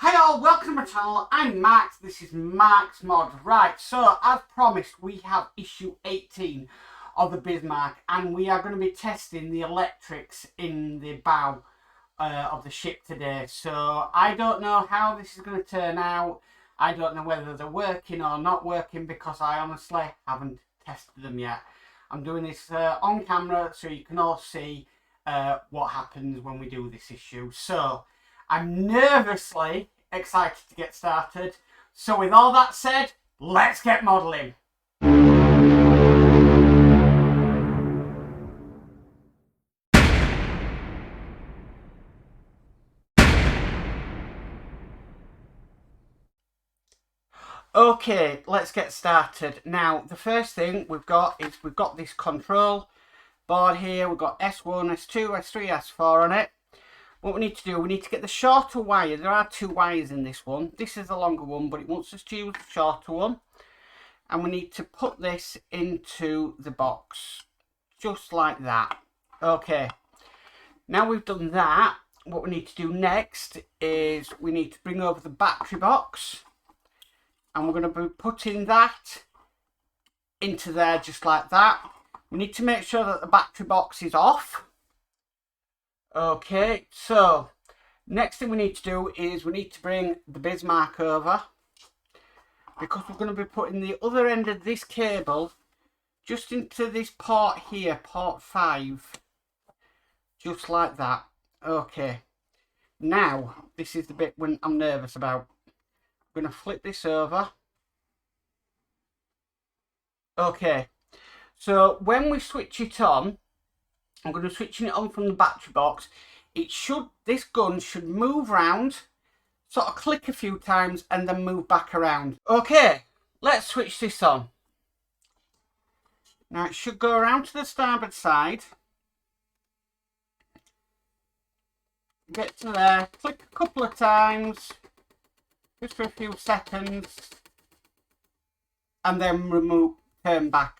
Hi all, welcome to my channel. I'm Max, this is Max Modz. Right, so as promised we have issue 18 of the Bismarck and we are going to be testing the electrics in the bow of the ship today. So I don't know how this is going to turn out. I don't know whether they're working or not working because I honestly haven't tested them yet. I'm doing this on camera so you can all see what happens when we do this issue. So I'm nervously excited to get started. So with all that said, let's get modelling. Okay, let's get started. Now, the first thing we've got is we've got this control board here. We've got S1, S2, S3, S4 on it. What we need to do, we need to get the shorter wire. There are two wires in this one. This is the longer one, but it wants us to use the shorter one. And we need to put this into the box, just like that. Okay, now we've done that, what we need to do next is we need to bring over the battery box. And we're going to be putting that into there, just like that. We need to make sure that the battery box is off. Okay, so next thing we need to do is we need to bring the Bismarck over because we're going to be putting the other end of this cable just into this port here, port 5, just like that. Okay, now this is the bit when I'm nervous about. I'm going to flip this over. Okay, so when we switch it on, I'm going to switch it on from the battery box. This gun should move round, sort of click a few times and then move back around. Okay, let's switch this on. Now it should go around to the starboard side. Get to there, click a couple of times, just for a few seconds, and then turn back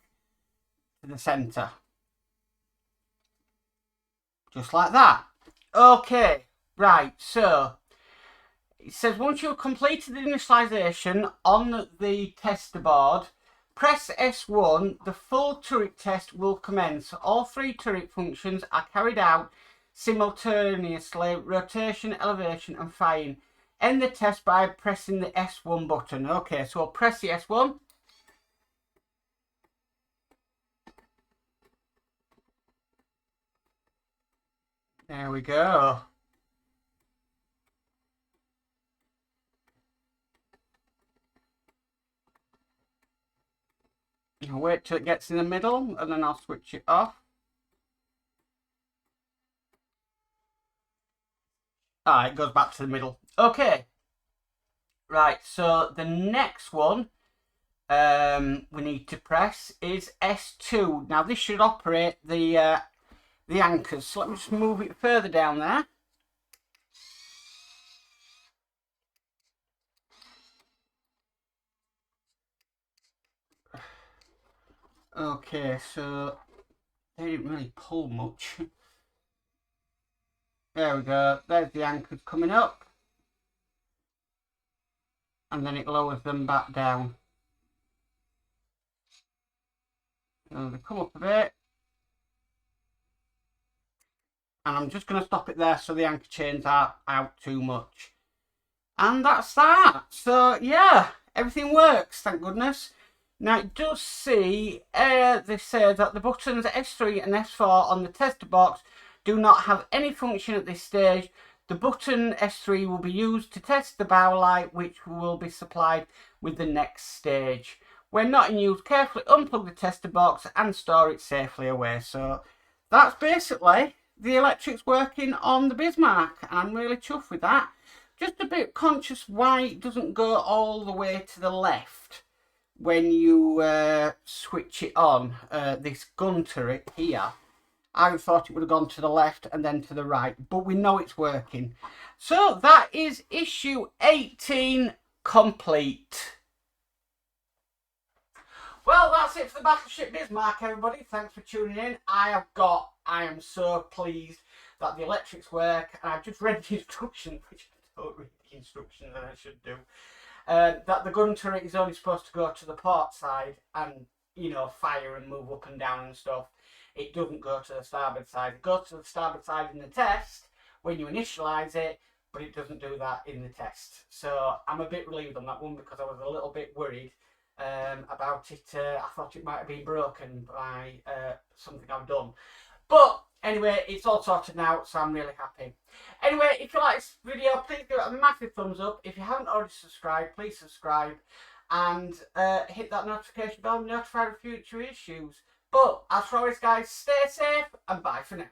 to the centre. Just like that. Okay, right, so it says once you've completed the initialization on the tester board, press S1, the full turret test will commence. All three turret functions are carried out simultaneously: rotation, elevation and firing. End the test by pressing the S1 button. Okay, so I'll press the S1. There we go. I'll wait till it gets in the middle and then I'll switch it off. Ah, it goes back to the middle. Okay. Right, so the next one we need to press is S2. Now this should operate the anchors. So let me just move it further down there. Okay, so they didn't really pull much. There we go. There's the anchors coming up. And then it lowers them back down. So they come up a bit. And I'm just going to stop it there so the anchor chains aren't out too much. And that's that. So yeah, everything works, thank goodness. Now it does say, they say that the buttons S3 and S4 on the tester box do not have any function at this stage. The button S3 will be used to test the bow light, which will be supplied with the next stage. When not in use, carefully unplug the tester box and store it safely away. So that's basically the electrics working on the Bismarck. I'm really chuffed with that. Just a bit conscious why it doesn't go all the way to the left when you switch it on, this gun turret here. I thought it would have gone to the left and then to the right, but we know it's working. So that is issue 18 complete. Well, that's it for the Battleship Bismarck, everybody. Thanks for tuning in. I am so pleased that the electrics work, and I've just read the instructions, which I don't really instructions than I should do. That the gun turret is only supposed to go to the port side and, you know, fire and move up and down and stuff. It doesn't go to the starboard side. It goes to the starboard side in the test when you initialise it, but it doesn't do that in the test. So I'm a bit relieved on that one because I was a little bit worried about it. I thought it might have been broken by something I've done. But anyway, it's all sorted now, so I'm really happy. Anyway, if you like this video, please give it a massive thumbs up. If you haven't already subscribed, please subscribe. And hit that notification bell to be notified of future issues. But as always, guys, stay safe and bye for now.